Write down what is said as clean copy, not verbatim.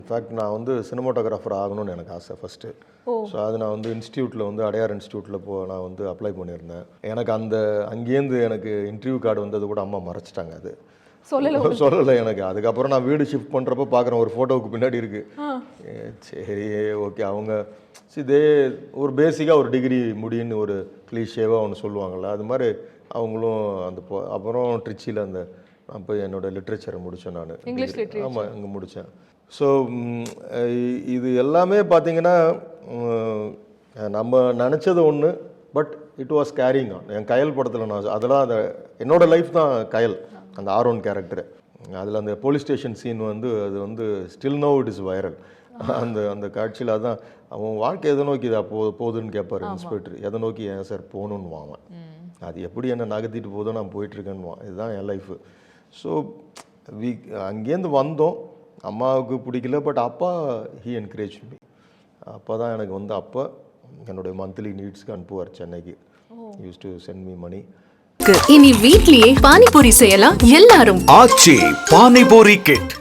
In fact நான் வந்து cinematographer ஆகணும்னு எனக்கு ஆசை ஃபஸ்ட்டு. ஸோ அது நான் வந்து இன்ஸ்டியூட்டில் வந்து அடையார் இன்ஸ்டியூட்டில் நான் வந்து அப்ளை பண்ணியிருந்தேன். எனக்கு அங்கேருந்து எனக்கு இன்டர்வியூ கார்டு வந்தது கூட அம்மா மறைச்சிட்டாங்க. அது சொல்லலை எனக்கு. அதுக்கப்புறம் நான் வீடு ஷிஃப்ட் பண்ணுறப்ப பார்க்குறேன் ஒரு ஃபோட்டோவுக்கு பின்னாடி இருக்குது. சரி ஓகே, அவங்க இதே ஒரு பேசிக்காக ஒரு டிகிரி முடின்னு ஒரு கிளீஷேவாக ஒன்று சொல்லுவாங்கள்ல, அது மாதிரி அவங்களும் அப்புறம் ட்ரிச்சியில் நான் போய் என்னோடய லிட்ரேச்சரை முடித்தேன். நான் இங்கிலீஷ் லிட்ரேச்சர். ஆமாம், இங்கே முடித்தேன். ஸோ இது எல்லாமே பார்த்தீங்கன்னா நம்ம நினச்சது ஒன்று, but it was carrying on. என் கயல் படத்தில் நான் அதெல்லாம் என்னோட லைஃப் தான் கயல், அந்த ஆரோன் கேரக்டரு. அதில் அந்த போலீஸ் ஸ்டேஷன் சீன் வந்து அது வந்து still no it is viral. அந்த காட்சியில் அதான் அவன் வாழ்க்கை எதை நோக்கி போகுதுன்னு கேட்பார் இன்ஸ்பெக்டர். எதை நோக்கி ஏன் சார் போகணுன்னு வாங்க, அது எப்படி என்ன நகர்த்திட்டு போதோ நான் போயிட்டுருக்கேன்னு. இதுதான் என் லைஃபு. ஸோ அங்கேருந்து வந்தோம். அம்மாவுக்கு பிடிக்கல, பட் அப்பா ஹீ என்கரேஜ் மீ. அப்போ தான் எனக்கு வந்து அப்போ என்னுடைய மந்த்லி நீட்ஸ்க்கு அனுப்புவார் சென்னைக்கு. Use to send me money. இனி வீட்லயே பானிபூரி செய்யலாம் எல்லாரும். ஆச்சி பானிபூரி கிட்.